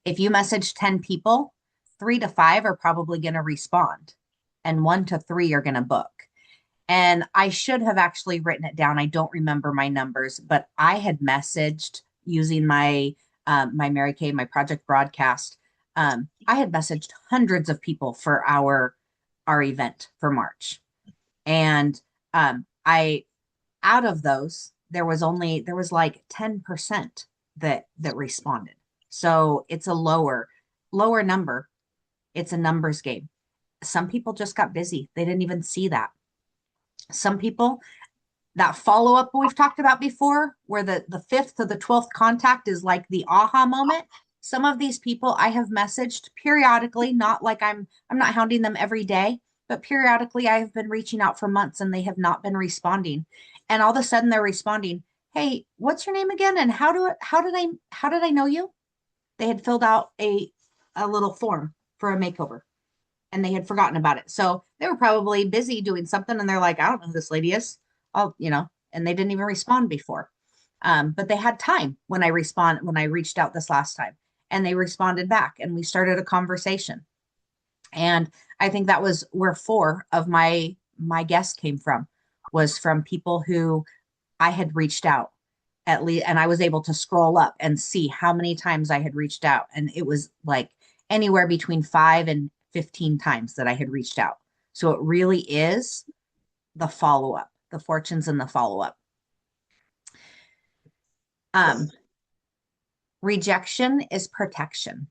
If you message 10 people, 3 to 5 are probably going to respond, and 1 to 3 are going to book. And I should have actually written it down. I don't remember my numbers, but I had messaged using my Mary Kay, my project broadcast. I had messaged hundreds of people for our event for March. And out of those, there was like 10% that responded. So it's a lower number. It's a numbers game. Some people just got busy. They didn't even see that. Some people, that follow-up we've talked about before, where the 5th to the 12th contact is like the aha moment. Some of these people I have messaged periodically, not like I'm not hounding them every day, but periodically I have been reaching out for months and they have not been responding. And all of a sudden they're responding, "Hey, what's your name again? And how did I know you?" They had filled out a little form for a makeover, and they had forgotten about it. So they were probably busy doing something, and they're like, "I don't know who this lady is." And they didn't even respond before. But they had time when I reached out this last time, and they responded back, and we started a conversation. And I think that was where 4 of my guests came from, was from people who I had reached out at least, and I was able to scroll up and see how many times I had reached out. And it was like anywhere between 5 and 15 times that I had reached out. So it really is the follow up, the fortunes and the follow up. Rejection is protection.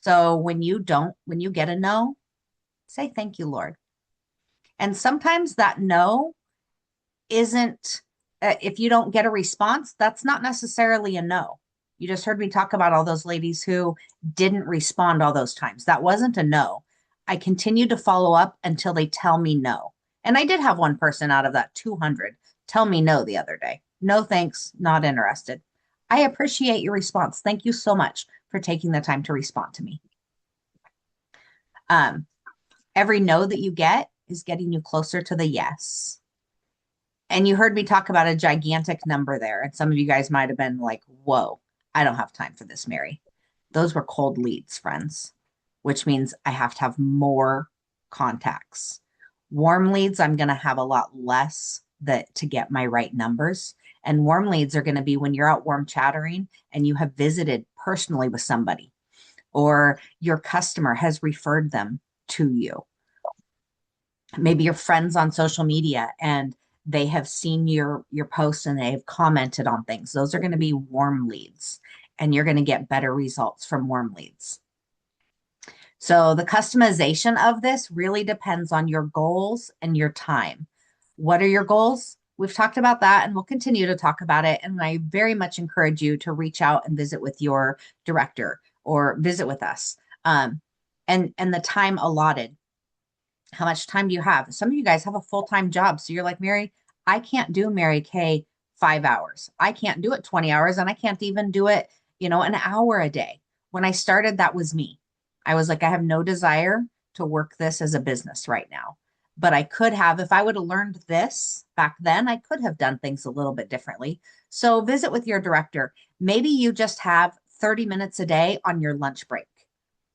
So when you get a no, say thank you, Lord. And sometimes that no isn't, if you don't get a response, that's not necessarily a no. You just heard me talk about all those ladies who didn't respond all those times. That wasn't a no. I continued to follow up until they tell me no. And I did have one person out of that 200 tell me no the other day. No, thanks, not interested. I appreciate your response. Thank you so much for taking the time to respond to me. Every no that you get is getting you closer to the yes. And you heard me talk about a gigantic number there. And some of you guys might have been like, whoa, I don't have time for this, Mary. Those were cold leads, friends, which means I have to have more contacts. Warm leads, I'm going to have a lot less that to get my right numbers. And warm leads are going to be when you're out warm chattering and you have visited personally with somebody, or your customer has referred them to you. Maybe your friends on social media and they have seen your posts and they have commented on things. Those are going to be warm leads, and you're going to get better results from warm leads. So the customization of this really depends on your goals and your time. What are your goals? We've talked about that, and we'll continue to talk about it. And I very much encourage you to reach out and visit with your director or visit with us. And the time allotted. How much time do you have? Some of you guys have a full-time job. So you're like, Mary, I can't do Mary Kay 5 hours. I can't do it 20 hours, and I can't even do it, an hour a day. When I started, that was me. I was like, I have no desire to work this as a business right now. But I could have, if I would have learned this back then, I could have done things a little bit differently. So visit with your director. Maybe you just have 30 minutes a day on your lunch break.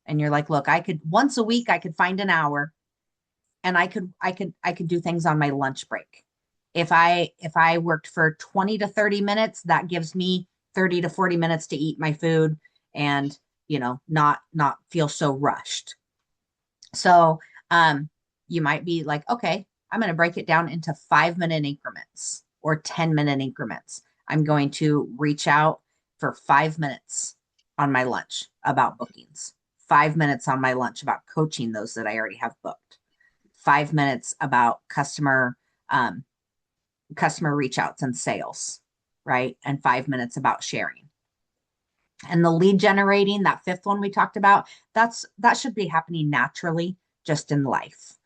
And you're like, look, once a week, I could find an hour, and I could do things on my lunch break. If I worked for 20 to 30 minutes, that gives me 30 to 40 minutes to eat my food and, not feel so rushed. So, you might be like, okay, I'm going to break it down into 5-minute increments or 10-minute increments. I'm going to reach out for 5 minutes on my lunch about bookings, 5 minutes on my lunch about coaching those that I already have booked, 5 minutes about customer reach outs and sales, right? And 5 minutes about sharing. And the lead generating, that 5th one we talked about, that should be happening naturally just in life.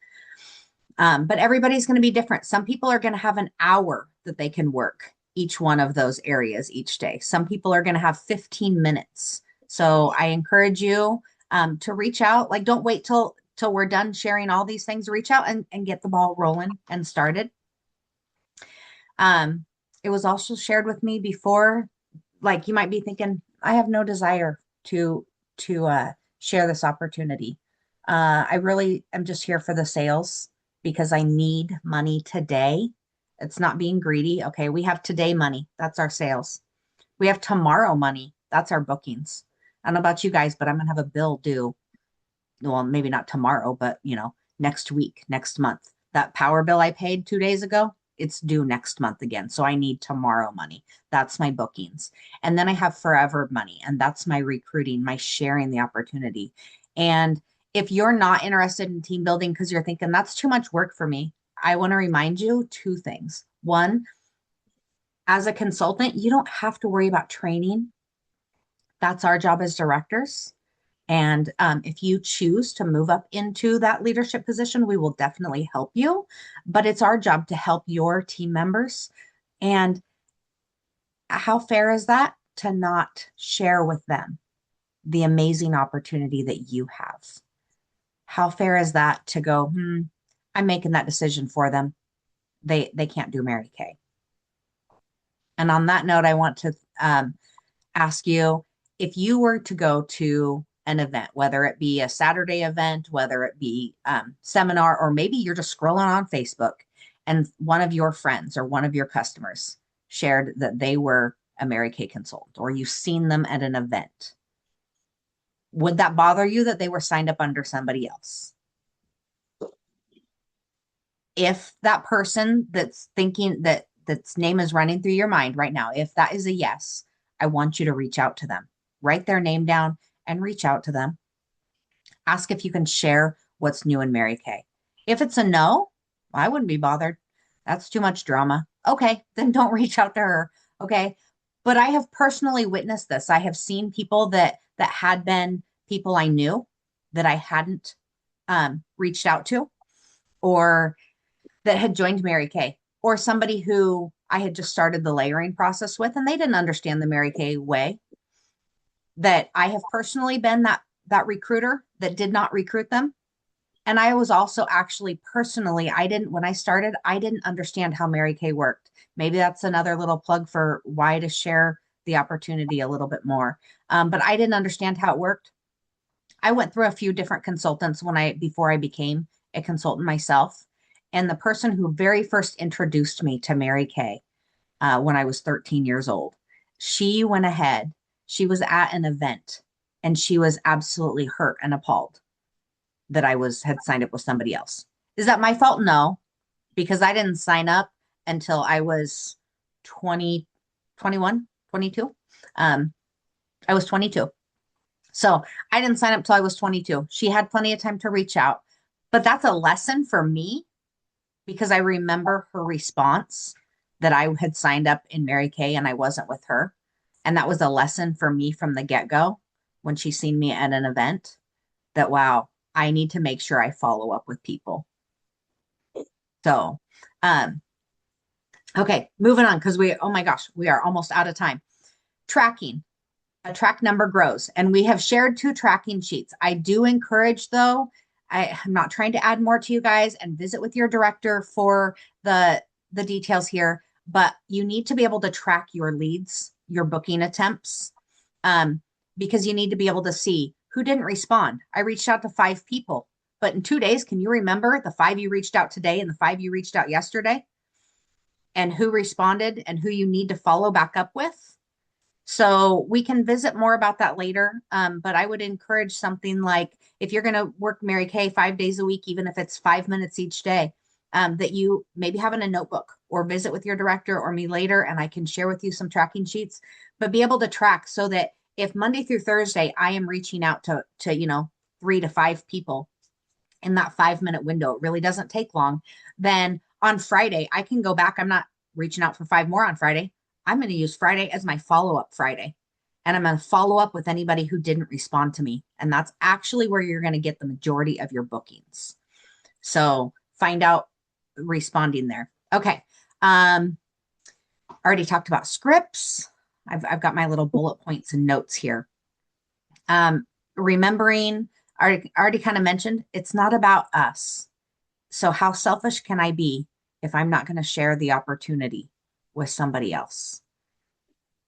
But everybody's going to be different. Some people are going to have an hour that they can work each one of those areas each day. Some people are going to have 15 minutes. So I encourage you to reach out. Like, don't wait till we're done sharing all these things. Reach out and get the ball rolling and started. It was also shared with me before, like, you might be thinking, I have no desire to share this opportunity. I really am just here for the sales because I need money today. It's not being greedy. Okay, we have today money. That's our sales. We have tomorrow money. That's our bookings. I don't know about you guys, but I'm going to have a bill due. Well, maybe not tomorrow, but next week, next month. That power bill I paid 2 days ago, it's due next month again. So I need tomorrow money. That's my bookings. And then I have forever money, and that's my recruiting, my sharing the opportunity. And if you're not interested in team building because you're thinking that's too much work for me, I want to remind you 2 things. One, as a consultant, you don't have to worry about training. That's our job as directors. And if you choose to move up into that leadership position, we will definitely help you. But it's our job to help your team members. And how fair is that to not share with them the amazing opportunity that you have? How fair is that to go, I'm making that decision for them. They can't do Mary Kay. And on that note, I want to ask you, if you were to go to an event, whether it be a Saturday event, whether it be seminar, or maybe you're just scrolling on Facebook and one of your friends or one of your customers shared that they were a Mary Kay consultant, or you've seen them at an event. Would that bother you that they were signed up under somebody else? If that person that's thinking that's name is running through your mind right now, if that is a yes, I want you to reach out to them. Write their name down and reach out to them. Ask if you can share what's new in Mary Kay. If it's a no, I wouldn't be bothered. That's too much drama. Okay, then don't reach out to her. Okay. But I have personally witnessed this. I have seen people that had been people I knew that I hadn't reached out to, or that had joined Mary Kay, or somebody who I had just started the layering process with and they didn't understand the Mary Kay way. That I have personally been that recruiter that did not recruit them. And I was also actually personally, when I started, I didn't understand how Mary Kay worked. Maybe that's another little plug for why to share the opportunity a little bit more. But I didn't understand how it worked. I went through a few different consultants before I became a consultant myself. And the person who very first introduced me to Mary Kay when I was 13 years old, she went ahead. She was at an event and she was absolutely hurt and appalled that had signed up with somebody else. Is that my fault? No, because I didn't sign up until I was 20, 21, 22. I was 22. So I didn't sign up till I was 22. She had plenty of time to reach out, but that's a lesson for me because I remember her response that I had signed up in Mary Kay and I wasn't with her. And that was a lesson for me from the get-go when she seen me at an event that, wow, I need to make sure I follow up with people. So, okay, moving on because oh my gosh, we are almost out of time. Tracking. A track number grows, and we have shared 2 tracking sheets. I do encourage, though, I'm not trying to add more to you guys, and visit with your director for the details here, but you need to be able to track your leads, your booking attempts, because you need to be able to see who didn't respond. I reached out to 5 people, but in 2 days, can you remember the 5 you reached out today and the 5 you reached out yesterday? And who responded and who you need to follow back up with? So we can visit more about that later. But I would encourage something like, if you're going to work Mary Kay 5 days a week, even if it's 5 minutes each day, that you maybe have in a notebook or visit with your director or me later, and I can share with you some tracking sheets, but be able to track so that if Monday through Thursday, I am reaching out to 3 to 5 people in that 5-minute window, it really doesn't take long. Then on Friday, I can go back. I'm not reaching out for 5 more on Friday. I'm going to use Friday as my follow-up Friday. And I'm going to follow up with anybody who didn't respond to me. And that's actually where you're going to get the majority of your bookings. So find out responding there. Okay. Already talked about scripts. I've got my little bullet points and notes here. Remembering, I already kind of mentioned, it's not about us. So how selfish can I be if I'm not going to share the opportunity with somebody else?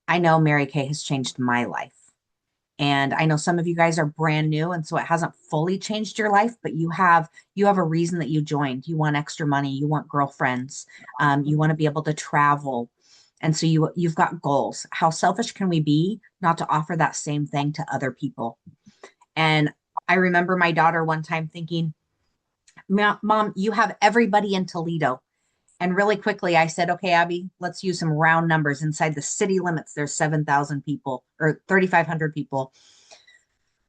I know Mary Kay has changed my life. And I know some of you guys are brand new, and so it hasn't fully changed your life, but you have a reason that you joined. You want extra money, you want girlfriends, you want to be able to travel. And so you've got goals. How selfish can we be not to offer that same thing to other people? And I remember my daughter one time thinking, Mom, you have everybody in Toledo. And really quickly, I said, okay, Abby, let's use some round numbers. Inside the city limits, there's 7,000 people or 3,500 people,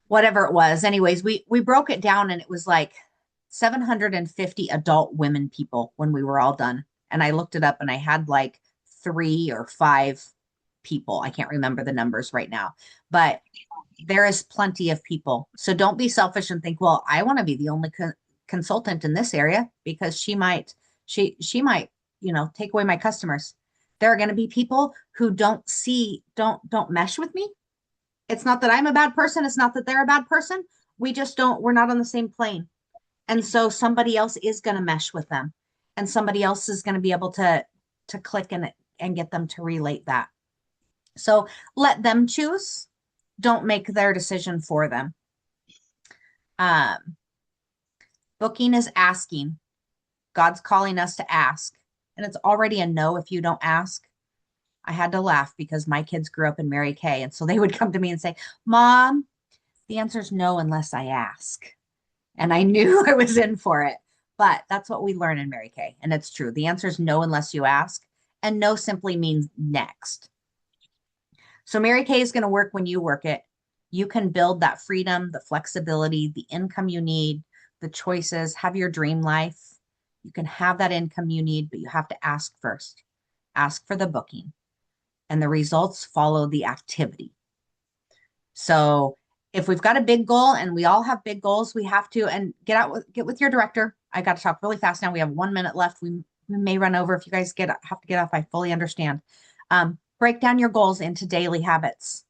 whatever it was. Anyways, we broke it down and it was like 750 adult women people when we were all done. And I looked it up and I had like 3 or 5 people. I can't remember the numbers right now, but there is plenty of people. So don't be selfish and think, well, I want to be the only consultant in this area because she might, take away my customers. There are going to be people who don't mesh with me. It's not that I'm a bad person. It's not that they're a bad person. We're not on the same plane. And so somebody else is going to mesh with them and somebody else is going to be able to click in it and get them to relate that. So let them choose. Don't make their decision for them. Booking is asking. God's calling us to ask. And it's already a no if you don't ask. I had to laugh because my kids grew up in Mary Kay. And so they would come to me and say, Mom, the answer is no unless I ask. And I knew I was in for it. But that's what we learn in Mary Kay. And it's true. The answer is no unless you ask. And no simply means next. So Mary Kay is going to work when you work it. You can build that freedom, the flexibility, the income you need, the choices, have your dream life. You can have that income you need, but you have to ask first. Ask for the booking, and the results follow the activity. So if we've got a big goal, and we all have big goals, we have to, and get with your director. I got to talk really fast now. We have 1 minute left. We may run over. If you guys have to get off, I fully understand. Break down your goals into daily habits.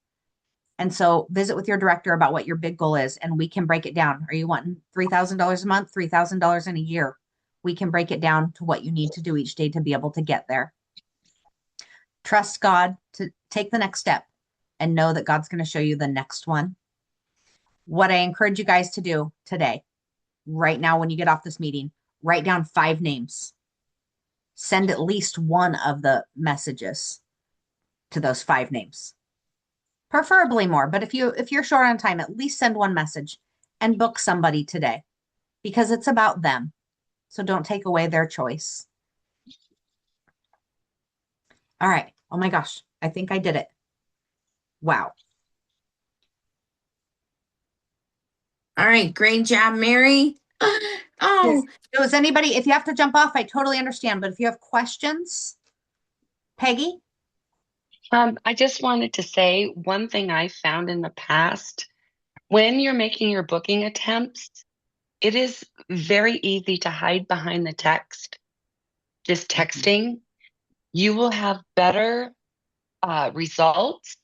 And so visit with your director about what your big goal is, and we can break it down. Are you wanting $3,000 a month, $3,000 in a year? We can break it down to what you need to do each day to be able to get there. Trust God to take the next step and know that God's going to show you the next one. What I encourage you guys to do today, right now, when you get off this meeting, write down 5 names. Send at least one of the messages to those 5 names. Preferably more, but if you're short on time, at least send one message and book somebody today, because it's about them. So don't take away their choice. All right. Oh my gosh. I think I did it. Wow. All right, great job, Mary. Oh, Does anybody, if you have to jump off, I totally understand, but if you have questions, Peggy? I just wanted to say one thing I found in the past, when you're making your booking attempts, it is very easy to hide behind the text, just texting. You will have better results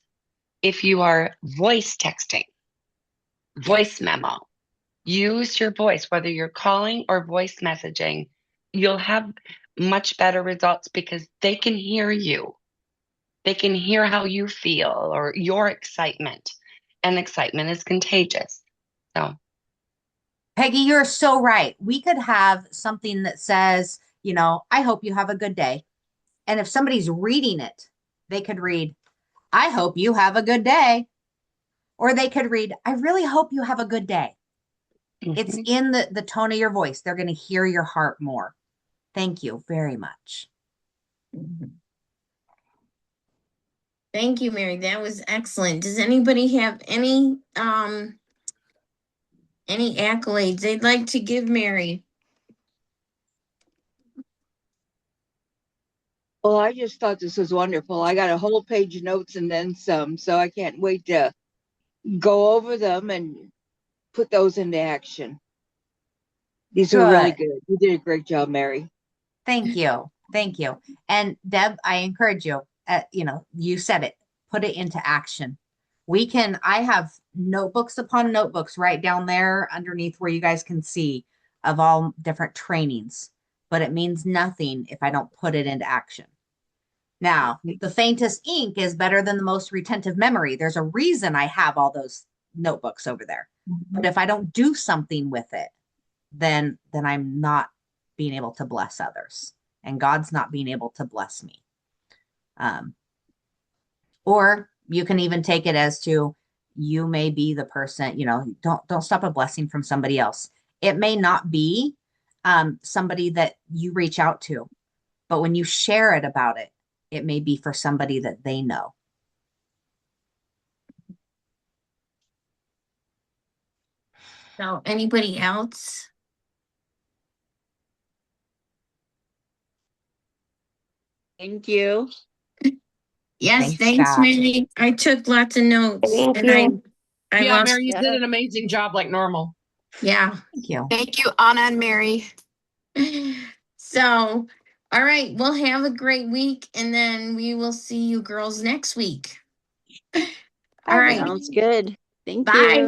if you are voice texting, voice memo. Use your voice, whether you're calling or voice messaging. You'll have much better results because they can hear you. They can hear how you feel or your excitement, and excitement is contagious. So, Peggy, you're so right. We could have something that says, I hope you have a good day. And if somebody's reading it, they could read, I hope you have a good day. Or they could read, I really hope you have a good day. It's in the tone of your voice. They're going to hear your heart more. Thank you very much. thank you, Mary. That was excellent. Does anybody have any accolades they'd like to give Mary? Well, I just thought this was wonderful. I got a whole page of notes and then some, so I can't wait to go over them and put those into action. These are really good. You did a great job, Mary. Thank you. Thank you. And Deb, I encourage you, you said it, put it into action. I have notebooks upon notebooks right down there underneath where you guys can see of all different trainings, but it means nothing if I don't put it into action. Now, the faintest ink is better than the most retentive memory. There's a reason I have all those notebooks over there. But if I don't do something with it, then I'm not being able to bless others, and God's not being able to bless me. Or you can even take it as to, you may be the person, don't stop a blessing from somebody else. It may not be somebody that you reach out to, but when you share it about it, it may be for somebody that they know. So anybody else? Thank you. Yes, thanks, Mary. I took lots of notes. Thank and you. I Yeah, lost. Mary, you did an amazing job like normal. Yeah. Thank you. Thank you, Anna and Mary. So, all right, we'll have a great week, and then we will see you girls next week. All right. Sounds good. Thank Bye. you.